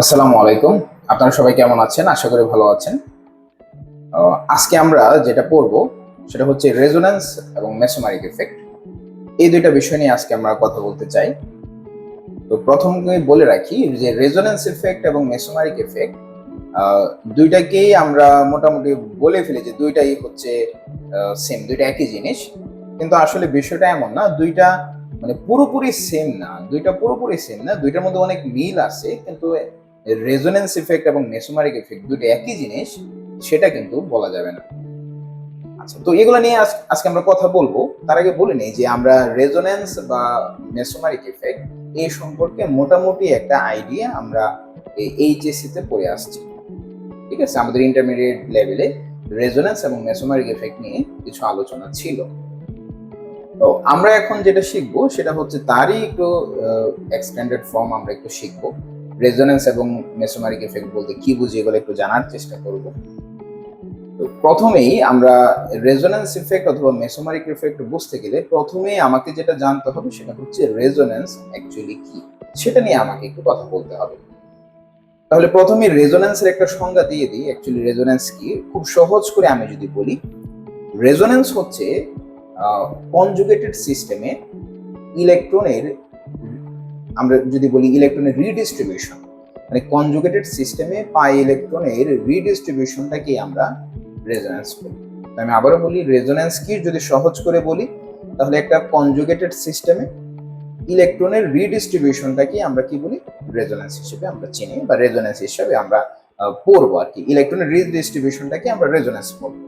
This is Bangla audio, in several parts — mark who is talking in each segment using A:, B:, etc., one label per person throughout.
A: আসসালামু আলাইকুম। আপনারা সবাই কেমন আছেন? আশা করি ভালো আছেন। আজকে আমরা যেটা পড়ব সেটা হচ্ছে রেজোন্যান্স এবং মেসোম্যারিক ইফেক্ট। এই দুইটা বিষয় নিয়ে আজকে আমরা কথা বলতে চাই। তো প্রথমে বলে রাখি যে রেজোন্যান্স ইফেক্ট এবং মেসোম্যারিক ইফেক্ট দুইটাকেই আমরা মোটামুটি বলে ফেলি যে দুইটাই হচ্ছে সেম, দুইটা একই জিনিস। কিন্তু আসলে বিষয়টা এমন না, দুইটা মানে পুরোপুরি সেম না, দুইটার মধ্যে অনেক মিল আছে, কিন্তু রেজোনেন্স ইফেক্ট এবং মেসোমারিক ইফেক্ট দুটো একই জিনিস সেটা কিন্তু বলা যাবে না। আচ্ছা, তো এগুলো নিয়ে আজকে আমরা কথা বলবো। তার আগে বলে নেই যে আমরা রেজোনেন্স বা মেসোমারিক ইফেক্ট এই সম্পর্কে মোটামুটি একটা আইডিয়া আমরা এইচএসসি তে পড়ে আসছি। ঠিক আছে, আমাদের ইন্টারমিডিয়েট লেভেলে রেজোনেন্স এবং মেসোমারিক ইফেক্ট নিয়ে কিছু আলোচনা ছিল। তো আমরা এখন যেটা শিখবো সেটা হচ্ছে তারই একটু এক্সটেন্ডেড ফর্ম আমরা একটু শিখবো। রেজোনেন্স এবং মেসোমারিক ইফেক্ট বলতে কি বুঝি এগুলো একটু জানার চেষ্টা করব। তো প্রথমেই আমরা রেজোনেন্স ইফেক্ট অথবা মেসোমারিক ইফেক্ট বুঝতে গেলে প্রথমেই আমাকে যেটা জানতে হবে সেটা হচ্ছে রেজোনেন্স অ্যাকচুয়ালি কি, সেটা নিয়ে আমাকে একটু কথা বলতে হবে। তাহলে প্রথমে রেজোনেন্সের একটা সংজ্ঞা দিয়ে দিই। অ্যাকচুয়ালি রেজোনেন্স কি, খুব সহজ করে আমি যদি বলি, রেজোনেন্স হচ্ছে কনজুগেটেড সিস্টেমে ইলেকট্রনের, আমরা যদি বলি ইলেকট্রনের রিডিস্ট্রিবিউশন, মানে কনজুগেটেড সিস্টেমে পাই ইলেকট্রনের রিডিস্ট্রিবিউশনটাকে আমরা রেজোনেন্স বলি। আমি আবারও বলি, রেজোনেন্স কি যদি সহজ করে বলি, তাহলে একটা কনজুগেটেড সিস্টেমে ইলেকট্রনের রিডিস্ট্রিবিউশনটাকে আমরা কি বলি, রেজোনেন্স হিসেবে আমরা চিনি বা রেজোনেন্স হিসেবে আমরা পড়বো আর কি। ইলেকট্রনের রিডিস্ট্রিবিউশনটাকে আমরা রেজোনেন্স পড়বো।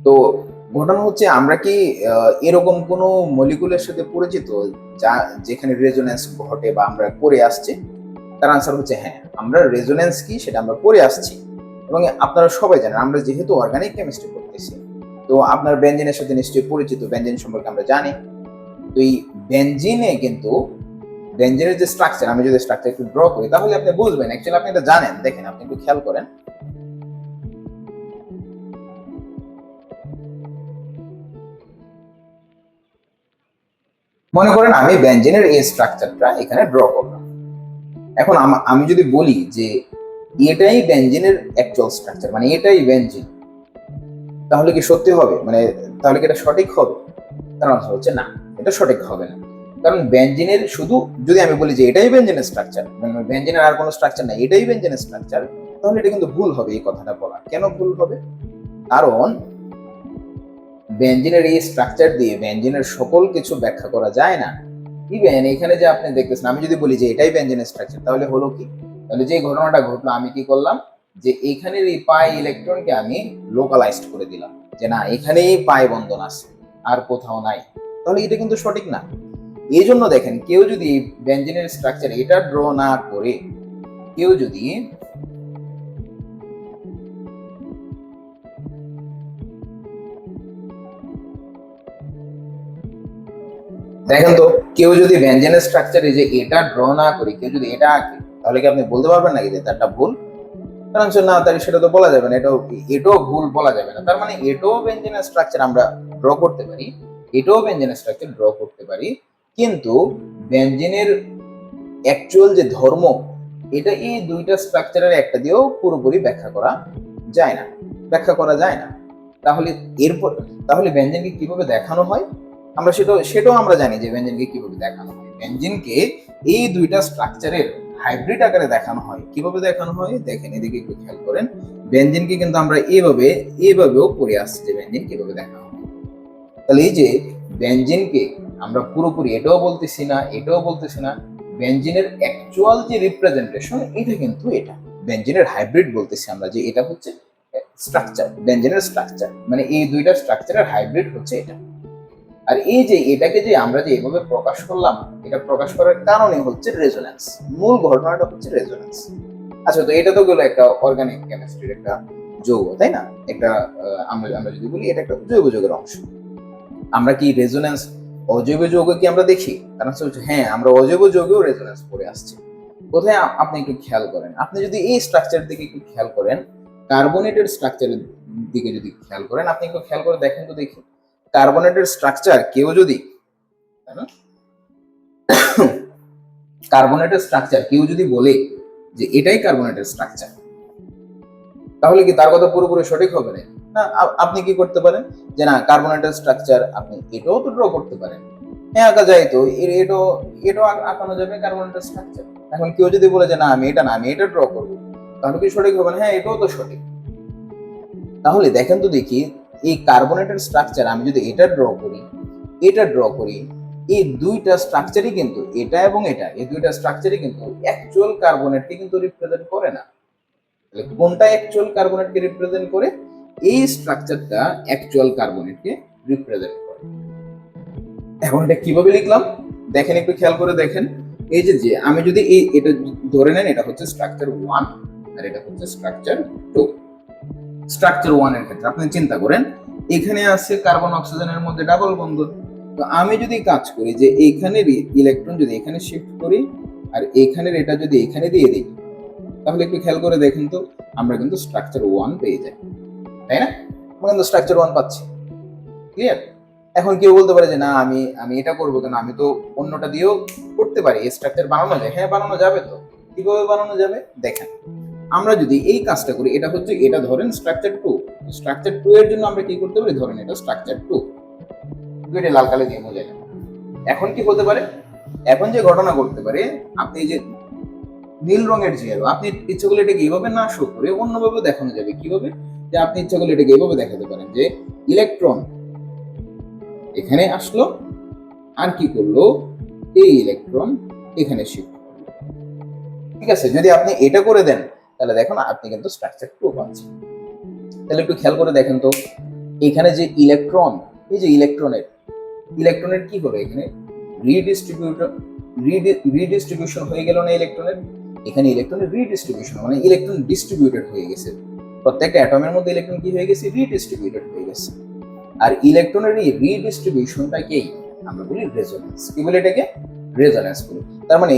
A: তো ঘটনা হচ্ছে, আমরা কি এরকম কোন মলিকুলের সাথে পরিচিত যা যেখানে রেজোনেন্স ঘটে বা আমরা পড়ে আসছি? তার আনসার হচ্ছে হ্যাঁ, আমরা রেজোনেন্স কি সেটা আমরা পড়ে আসছি। এবং আপনারা সবাই জানেন, আমরা যেহেতু অর্গানিক কেমিস্ট্রি করতেছি, তো আপনার বেনজিনের সাথে নিশ্চয়ই পরিচিত, বেনজিন সম্পর্কে আমরা জানি। তো এই বেনজিনে কিন্তু বেনজিনের যে স্ট্রাকচার, আমি যদি স্ট্রাকচার একটু ড্র করি তাহলে আপনি বুঝবেন। অ্যাকচুয়ালি আপনি এটা জানেন, দেখেন আপনি একটু খেয়াল করেন। মনে করেন আমি বেনজিনের এই স্ট্রাকচারটা এখানে ড্র করলাম। এখন আমি যদি বলি যে এটাই বেনজিনের অ্যাকচুয়াল স্ট্রাকচার, মানে এটাই বেনজিন, তাহলে কি সত্যি হবে? মানে তাহলে কি এটা সঠিক হবে? তার অর্থ হচ্ছে না, এটা সঠিক হবে না। কারণ বেনজিনের শুধু যদি আমি বলি যে এটাই বেনজিনের স্ট্রাকচার, মানে বেনজিনের আর কোনো স্ট্রাকচার নাই, এটাই বেনজিনের স্ট্রাকচার, তাহলে এটা কিন্তু ভুল হবে এই কথাটা বলা। কেন ভুল হবে? কারণ বেনজিনের এই স্ট্রাকচার দিয়ে বেনজিনের সকল কিছু ব্যাখ্যা করা যায় না। ইভেন এখানে যে আপনি দেখতেছেন, আমি যদি বলি যে এটাই বেনজিনের স্ট্রাকচার, তাহলে হলো কি? তাহলে যে ঘটনাটা ঘটলো, আমি কি করলাম, যে এখানের এই পাই ইলেকট্রনকে আমি লোকালাইজড করে দিলাম, যে না এখানেই পাই বন্ধন আছে, আর কোথাও নাই। তাহলে এটা কিন্তু সঠিক না। এই জন্য দেখেন, কেউ যদি বেনজিনের স্ট্রাকচার এটা ড্র না করে, কেউ যদি দেখেন তো, কেউ যদি বেনজিনের স্ট্রাকচারে যে এটা ড্র না করে কেউ যদি এটা আঁকে, তাহলে কি আপনি বলতে পারবেন নাকি যে তারটা ভুল? কারণ না, তাহলে সেটা তো বলা যাবে না, এটাও ভুল বলা যাবে না। তার মানে এটাও বেনজিনের স্ট্রাকচার আমরা ড্র করতে পারি, এটাও বেনজিনের স্ট্রাকচার ড্র করতে পারি, কিন্তু বেনজিনের অ্যাকচুয়াল যে ধর্ম, এটা এই দুইটা স্ট্রাকচারের একটা দিয়েও পুরোপুরি ব্যাখ্যা করা যায় না, তাহলে এরপর, তাহলে বেনজিনকে কিভাবে দেখানো হয়? আমরা সেটাও আমরা জানি যে বেনজিনকে কিভাবে দেখানো হয়। বেনজিনকে এই দুইটা স্ট্রাকচারের হাইব্রিড আকারে দেখানো হয়। কিভাবে দেখানো হয় দেখেন, এদিকে একটু খেয়াল করেন। বেনজিনকে কিন্তু আমরা এভাবেও পড়ে আসছি যে বেনজিন কিভাবে দেখানো হয়। তাহলে এই যে বেনজিনকে আমরা পুরোপুরি এটাও বলতেছি না, এটাও বলতেছি না, বেনজিনের অ্যাকচুয়াল যে রিপ্রেজেন্টেশন এটা কিন্তু এটা বেনজিনের হাইব্রিড বলতেছি আমরা, যে এটা হচ্ছে স্ট্রাকচার, বেনজিনের স্ট্রাকচার, মানে এই দুইটা স্ট্রাকচারের হাইব্রিড হচ্ছে এটা। আর এই যে এটাকে যে আমরা যে এভাবে প্রকাশ করলাম, এটা প্রকাশ করার কারণে হচ্ছে রেজোন্যান্স। মূল ঘটনাটা হচ্ছে রেজোন্যান্স। আচ্ছা, তো এটা তো গেলো একটা অর্গানিক কেমিস্ট্রির একটা যৌগ, তাই না? একটা আমরা আমরা যদি বলি এটা একটা জৈব যৌগের অংশ। আমরা কি রেজোন্যান্স অজৈব যৌগ কি আমরা দেখি? কারণ হচ্ছে হ্যাঁ, আমরা অজৈব যৌগেও রেজোন্যান্স পড়ে আসছি। কোথায়? আপনি একটু খেয়াল করেন, আপনি যদি এই স্ট্রাকচার দিকে একটু খেয়াল করেন, কার্বনেটেড স্ট্রাকচারের দিকে যদি খেয়াল করেন, আপনি একটু খেয়াল করে দেখেন তো দেখি, কার্বনেটেড স্ট্রাকচার কেউ যদি, তাই না, কার্বনেটেড স্ট্রাকচার কেউ যদি বলে যে এটাই কার্বনেটের স্ট্রাকচার, তাহলে কি তার কথা পুরোপুরি সঠিক হবে না? না, আপনি কি করতে পারেন যে না কার্বনেটের স্ট্রাকচার আপনি এটাও তো ড্র করতে পারেন, হ্যাঁ আঁকা যায় তো, এটাও এটাও আঁকানো যাবে কার্বনেটের স্ট্রাকচার। এখন কেউ যদি বলে যে না আমি এটা না আমি এটা ড্র করবো, তাহলে কি সঠিক হবে না? হ্যাঁ এটাও তো সঠিক। তাহলে দেখেন তো দেখি এই কার্বনেটের স্ট্রাকচার আমি যদি এটা ড্র করি, এটা ড্র করি, এই দুইটা স্ট্রাকচারই কিন্তু এটা এবং এটা, এই দুইটা স্ট্রাকচারই কিন্তু অ্যাকচুয়াল কার্বনেটকে কিন্তু রিপ্রেজেন্ট করে না। তাহলে কোনটা অ্যাকচুয়াল কার্বনেটকে রিপ্রেজেন্ট করে? এই স্ট্রাকচারটা অ্যাকচুয়াল কার্বনেটকে রিপ্রেজেন্ট করে। এখন এটা কিভাবে লিখলাম দেখেন, একটু খেয়াল করে দেখেন। এই যে আমি যদি এই এটা ধরে নেন, এটা হচ্ছে স্ট্রাকচার 1 আর এটা হচ্ছে স্ট্রাকচার 2। স্ট্রাকচার 1 এর ক্ষেত্রে আপনি চিন্তা করেন এখানে আছে কার্বন অক্সিজেনের মধ্যে ডাবল বন্ধন। তো আমি যদি কাজ করি যে এইখানের ইলেকট্রন যদি এখানে শিফট করি আর এইখানের এটা যদি এখানে দিয়ে দিই, তাহলে একটু খেয়াল করে দেখেন তো আমরা কিন্তু স্ট্রাকচার 1 পেয়ে যাই, তাই না? আমরা কিন্তু স্ট্রাকচার 1 পাচ্ছি। ক্লিয়ার? এখন কেউ বলতে পারে যে না আমি আমি এটা করবো কেন, আমি তো অন্যটা দিয়েও করতে পারি, এই স্ট্রাকচার বানানো যায়। হ্যাঁ বানানো যাবে তো, কিভাবে বানানো যাবে দেখেন। আমরা যদি এই কাজটা করি, এটা হচ্ছে এটা ধরেন স্ট্রাকচার 2, স্ট্রাকচার 2 এর জন্য আমরা কি করতে পারি, ধরেন এটা স্ট্রাকচার 2, এটা লাল কালি দিয়ে বোঝাইলাম। এখন কি হতে পারে, এখন যে ঘটনা ঘটতে পারে, আপনি যে নীল রঙের যে আলো, আপনি ইচ্ছে করলে এটাকে এইভাবে না শো করে অন্যভাবে দেখানো যাবে। কিভাবে? যে আপনি ইচ্ছে করলে এটাকে এইভাবে দেখাতে পারেন যে ইলেকট্রন এখানে আসলো আর কি করলো, এই ইলেকট্রন এখানে শিফট করলো। ঠিক আছে, যদি আপনি এটা করে দেন তাহলে দেখুন আপনি কিন্তু স্ট্রাকচার 2 পাচ্ছেন। তাহলে একটু খেয়াল করে দেখেন তো এখানে যে ইলেকট্রন, এই যে ইলেকট্রনের কি হলো, এখানে রিডিস্ট্রিবিউশন হয়ে গেল না ইলেকট্রনের? এখানে ইলেকট্রনের রিডিস্ট্রিবিউশন মানে ইলেকট্রন ডিস্ট্রিবিউটেড হয়ে গেছে, প্রত্যেকটা অ্যাটমের মধ্যে ইলেকট্রন কি হয়ে গেছে, রিডিস্ট্রিবিউটেড হয়ে গেছে। আর ইলেকট্রনের এই রিডিস্ট্রিবিউশনটাকেই আমরা বলি রেজোন্যান্স। কি বলি এটাকে? রেজোন্যান্স বলি। তার মানে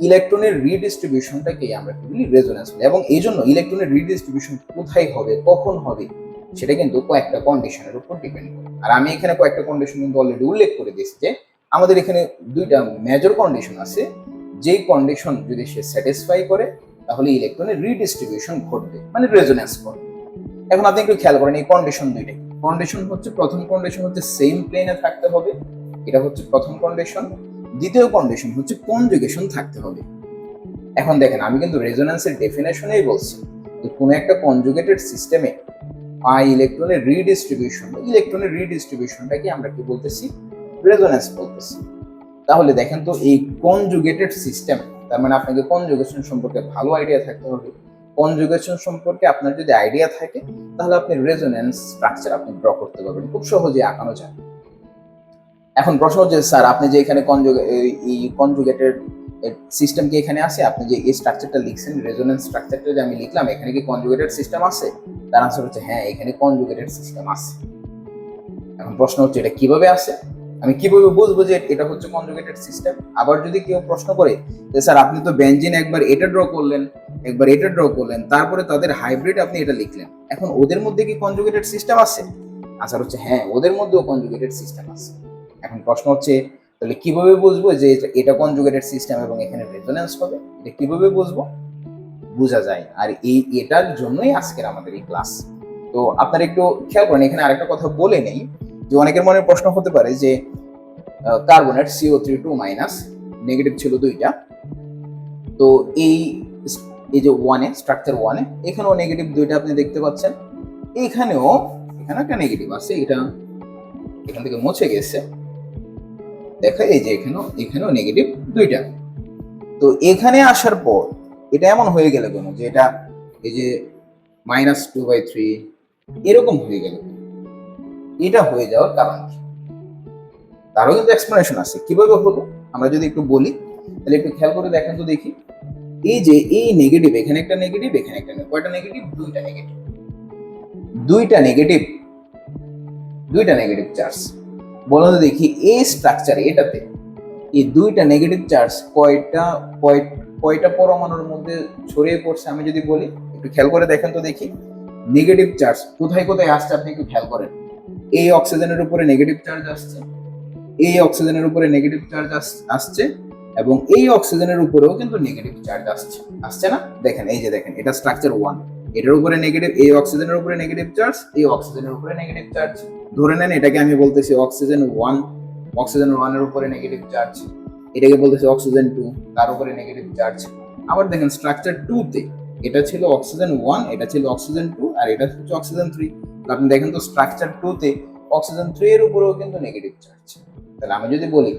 A: ইলেকট্রনের রিডিস্ট্রিবিউশনটাকেই আমরা কি বলি, রেজোন্যান্স বলি। এবং এই জন্য ইলেকট্রনের রিডিস্ট্রিবিউশন কোথায় হবে, কখন হবে, সেটা কিন্তু কয়েকটা কন্ডিশনের উপর ডিপেন্ড করে। আর আমি এখানে কয়েকটা কন্ডিশন কিন্তু অলরেডি উল্লেখ করে দিয়েছি যে আমাদের এখানে দুইটা মেজর কন্ডিশন আছে, যেই কন্ডিশন যদি সে স্যাটিসফাই করে তাহলে ইলেকট্রনের রিডিস্ট্রিবিউশন ঘটবে, মানে রেজোন্যান্স ঘটবে। এখন আপনি একটু খেয়াল করেন এই কন্ডিশন দুইটা। কন্ডিশন হচ্ছে, প্রথম কন্ডিশন হচ্ছে সেম প্লেনে থাকতে হবে, এটা হচ্ছে প্রথম কন্ডিশন। দ্বিতীয় কন্ডিশন হচ্ছে কনজুগেশন থাকতে হবে। এখন দেখেন আমি কিন্তু রেজোন্যান্সের ডেফিনেশনেই বলছি যে কোনো একটা কনজুগেটেড সিস্টেমে ইলেকট্রনের রিডিস্ট্রিবিউশনটাকে আমরা কি বলতেছি, রেজোন্যান্স বলতেছি। তাহলে দেখেন তো এই কনজুগেটেড সিস্টেম, তার মানে আপনাকে কনজুগেশন সম্পর্কে ভালো আইডিয়া থাকতে হবে। কনজুগেশন সম্পর্কে আপনার যদি আইডিয়া থাকে তাহলে আপনি রেজোন্যান্স স্ট্রাকচার আপনি ড্র করতে পারবেন, খুব সহজে আঁকানো যায়। এখন প্রশ্ন হচ্ছে স্যার আপনি যে এখানে কনজুগেটেড সিস্টেম কি এখানে আছে, আপনি যে এই স্ট্রাকচারটা লিখছেন রেজোন্যান্স স্ট্রাকচারটা যে আমি লিখলাম এখানে কি কনজুগেটেড সিস্টেম আছে? তার আনসার হচ্ছে হ্যাঁ এখানে কনজুগেটেড সিস্টেম আছে। এখন প্রশ্ন হচ্ছে এটা কিভাবে আছে, আমি কিভাবে বুঝবো যে এটা হচ্ছে কনজুগেটেড সিস্টেম? আবার যদি কেউ প্রশ্ন করে যে স্যার আপনি তো বেনজিন একবার এটা ড্র করলেন একবার এটা ড্র করলেন তারপরে তাদের হাইব্রিড আপনি এটা লিখলেন, এখন ওদের মধ্যে কি কনজুগেটেড সিস্টেম আছে? আনসার হচ্ছে হ্যাঁ ওদের মধ্যেও কনজুগেটেড সিস্টেম আছে। এখন প্রশ্ন হচ্ছে তাহলে কিভাবে বুঝবো যে এটা কনজুগেটেড সিস্টেম এবং এখানে রেজোন্যান্স হবে, এটা কিভাবে বুঝবো? বোঝা যায়। আর এটার জন্যই আজকের আমাদের এই ক্লাস। তো আপনারা একটু খেয়াল করেন, এখানে আরেকটা কথা বলে নেই যে অনেকের মনে প্রশ্ন হতে পারে যে কার্বনের CO3 2- নেগেটিভ ছিল দুইটা, তো এই যে ওয়ানে স্ট্রাকচার 1-এ এখানেও নেগেটিভ দুইটা আপনি দেখতে পাচ্ছেন, এখানে একটা নেগেটিভ আছে, এটা এখান থেকে মুছে গেছে, দেখা এই যে এখানেও নেগেটিভ দুইটা। তো এখানে আসার পর এটা এমন হয়ে গেল কেন যে এটা এই যে -2/3 এরকম হয়ে গেল, এটা হয়ে যাওয়ার কারণ কি? তারও কিন্তু এক্সপ্লেনেশন আছে কিভাবে হলো, আমরা যদি একটু বলি তাহলে একটু খেয়াল করে দেখেন তো দেখি। এই যে এই নেগেটিভ, এখানে একটা নেগেটিভ এখানে একটা নেগেটিভ, কয়টা নেগেটিভ? দুইটা নেগেটিভ চার্জ। বলুন তো দেখি এই স্ট্রাকচারে এটাতে এই দুইটা নেগেটিভ চার্জ কয়টা পরমাণুর মধ্যে ছড়িয়ে পড়ছে আমি যদি বলি, একটু খেয়াল করে দেখেন তো দেখি। নেগেটিভ চার্জ কোথায় কোথায় আসছে আপনি একটু খেয়াল করেন। এই অক্সিজেনের উপরে নেগেটিভ চার্জ আসছে, এই অক্সিজেনের উপরে নেগেটিভ চার্জ আসছে, এবং এই অক্সিজেনের উপরেও কিন্তু নেগেটিভ চার্জ আসছে না? দেখেন, এই যে দেখেন, এটা স্ট্রাকচার 1, এটার উপরে নেগেটিভ, এই অক্সিজেনের উপরে নেগেটিভ চার্জ, এই অক্সিজেনের উপরে নেগেটিভ চার্জ। ধরে নেন এটাকে আমি বলতেছি অক্সিজেন 1, অক্সিজেন 1 এর উপরে নেগেটিভ চার্জ, এটাকে বলতেছি অক্সিজেন 2, তার উপরে নেগেটিভ চার্জ। আবার দেখেন স্ট্রাকচার 2 তে এটা ছিল অক্সিজেন 1, এটা ছিল অক্সিজেন 2, আর এটা হচ্ছে অক্সিজেন 3। আপনি দেখেন তো স্ট্রাকচার 2 তে অক্সিজেন 3 এর উপরেও কিন্তু নেগেটিভ চার্জ। তাহলে আমি যদি বলি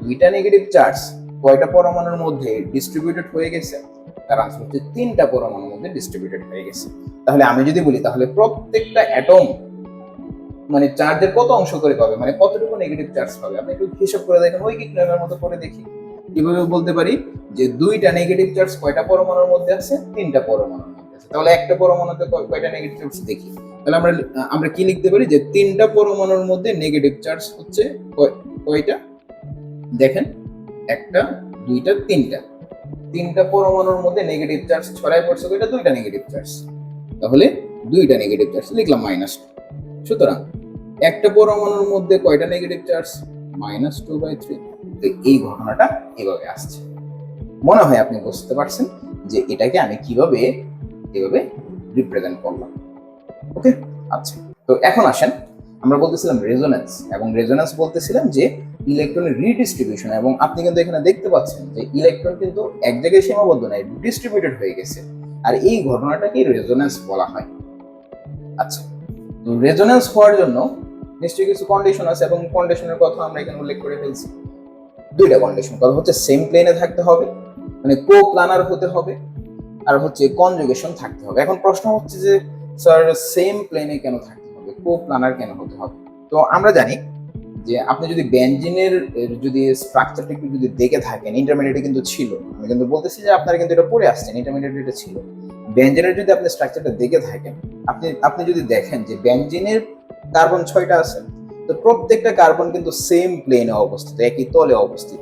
A: দুইটা নেগেটিভ চার্জ কয়টা পরমাণুর মধ্যে ডিস্ট্রিবিউটেড হয়ে গেছে, তার আনসার হচ্ছে 3টা পরমাণুর মধ্যে ডিস্ট্রিবিউটেড হয়ে গেছে। তাহলে আমি যদি বলি তাহলে প্রত্যেকটা অ্যাটম মানে চার্জের কত অংশ করে পাবে, মানে কতটুকু নেগেটিভ চার্জ পাবে, আপনি একটু হিসাব করে দেখেন, ঐকিক নিয়মের মতো করে দেখি। কিভাবে বলতে পারি যে দুইটা নেগেটিভ চার্জ কয়টা পরমাণুর মধ্যে আছে, 3টা পরমাণুর মধ্যে আছে। তাহলে একটা পরমাণুতে কয়টা নেগেটিভ চার্জ দেখি। তাহলে আমরা কি লিখতে পারি যে 3টা পরমাণুর মধ্যে নেগেটিভ চার্জ হচ্ছে কয়টা, দেখেন 1টা 2টা 3টা পরমাণুর মধ্যে নেগেটিভ চার্জ ছড়ায় পড়ছে কয়টা, 2টা নেগেটিভ চার্জ। তাহলে 2টা নেগেটিভ চার্জ লিখলাম -2। সুতরাং একটা পরমাণুর মধ্যে কয়টা নেগেটিভ চার্জ, -2/3। তো এই ঘটনাটা এভাবে আসছে। মনে হয় আপনি বুঝতে পারছেন যে এটাকে আমি কিভাবে এভাবে রিপ্রেজেন্ট করলাম। ওকে, আচ্ছা। তো এখন আসেন, আমরা বলতেছিলাম রেজোন্যান্স, এবং রেজোন্যান্স বলতেছিলাম যে ইলেকট্রনের রিডিস্ট্রিবিউশন, এবং আপনি কিন্তু এখানে দেখতে পাচ্ছেন যে ইলেকট্রন কিন্তু এক জায়গায় সীমাবদ্ধ নয়, ডিস্ট্রিবিউটেড হয়ে গেছে, আর এই ঘটনাটাকে রেজোন্যান্স বলা হয়। আচ্ছা, তো রেজোন্যান্স হওয়ার জন্য নিশ্চয়ই কিছু কন্ডিশন আছে, এবং কন্ডিশনের কথা আমরা এখানে উল্লেখ করে ফেলছি। দুইটা কন্ডিশন, কথা হচ্ছে সেম প্লেনে থাকতে হবে, মানে কো প্লানার হতে হবে, আর হচ্ছে কনজুগেশন থাকতে হবে। এখন প্রশ্ন হচ্ছে যে স্যার সেম প্লেনে কেন থাকতে হবে, কো প্লানার কেন হতে হবে? তো আমরা জানি যে আপনি যদি বেনজিনের যদি স্ট্রাকচারটা একটু যদি দেখে থাকেন, ইন্টারমিডিয়েটে কিন্তু ছিল, আমি কিন্তু বলতেছি যে আপনারা কিন্তু এটা পড়ে আসছেন, ইন্টারমিডিয়েটে এটা ছিল। বেনজিনের যদি আপনি স্ট্রাকচারটা দেখে থাকেন, আপনি যদি দেখেন যে বেনজিনের কার্বন 6টা আছে, তো প্রত্যেকটা কার্বন কিন্তু সেম প্লেনে অবস্থিত, একই তলে অবস্থিত।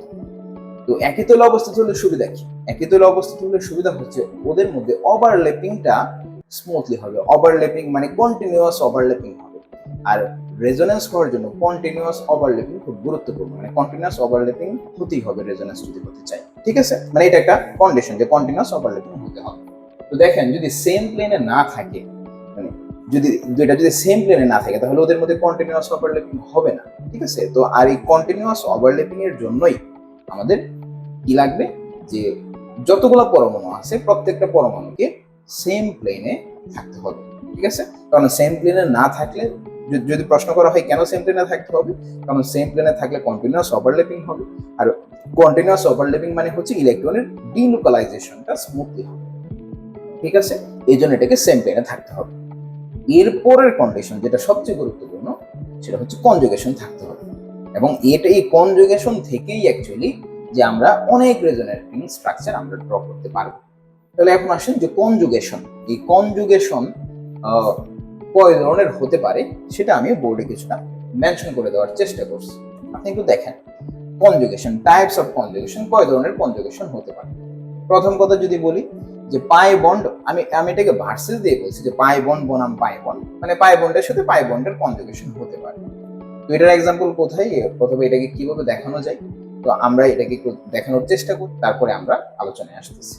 A: তো একই তলে অবস্থিত হলে সুবিধা কি? একই তলে অবস্থিত হলে সুবিধা হচ্ছে ওদের মধ্যে ওভারল্যাপিংটা স্মুথলি হবে। ওভারল্যাপিং মানে কন্টিনিউয়াস ওভারল্যাপিং হবে। আর রেজোন্যান্স হওয়ার জন্য কন্টিনিউয়াস ওভারল্যাপিং খুব গুরুত্বপূর্ণ, মানে কন্টিনিউয়াস ওভারল্যাপিং হতেই হবে রেজোন্যান্স যদি হতে চাই। ঠিক আছে, মানে এটা একটা কন্ডিশন যে কন্টিনিউয়াস ওভারল্যাপিং হতে হবে। তো দেখেন যদি সেম প্লেনে না থাকে, মানে যদি সেম প্লেনে না থাকে, তাহলে ওদের মধ্যে কন্টিনিউয়াস ওভারল্যাপিং হবে না। ঠিক আছে, তো আর এই কন্টিনিউয়াস ওভারল্যাপিং এর জন্যই আমাদের কি লাগবে, যে যতগুলো পরমাণু আছে প্রত্যেকটা পরমাণুকে সেম প্লেনে থাকতে হবে। ঠিক আছে, কারণ সেম প্লেনে না থাকলে, যদি প্রশ্ন করা হয় কেন সেম প্লেনে থাকতে হবে, কারণ সেম প্লেনে থাকলে কন্টিনিউয়াস ওভারল্যাপিং হবে, আর কন্টিনিউয়াস ওভারল্যাপিং মানে হচ্ছে ইলেকট্রনের ডিলোকালাইজেশনটা স্মুথলি হবে। ঠিক আছে, এই জন্য এটাকে সেম প্লেনে থাকতে হবে। এরপরের কন্ডিশন যেটা সবচেয়ে গুরুত্বপূর্ণ, সেটা হচ্ছে কনজুগেশন থাকতে হবে, এবং এই কনজুগেশন থেকেই অ্যাকচুয়ালি যে আমরা অনেক রেজোনেটিং স্ট্রাকচার আমরা ড্র করতে পারবো। তাহলে এখন আসেন যে কনজুগেশন, এই কনজুগেশন কয় ধরনের হতে পারে সেটা আমি বোর্ডে কিছুটা মেনশন করে দেওয়ার চেষ্টা করছি। আপনি একটু দেখেন কনজুগেশন, টাইপস অফ কনজুগেশন, কয় ধরনের কনজুগেশন হতে পারে। প্রথম কথা যদি বলি যে পাই বন্ড, আমি এটাকে ভার্সেস দিয়ে বলছি যে পাই বন্ড বনাম পাই বন্ড, মানে পাই বন্ডের সাথে পাই বন্ডের কনজুগেশন হতে পারে। তো এটার এক্সাম্পল কোথায়, প্রথমে এটাকে কিভাবে দেখানো যায়, তো আমরা এটাকে একটু দেখানোর চেষ্টা করি, তারপরে আমরা আলোচনায় আসতেছি।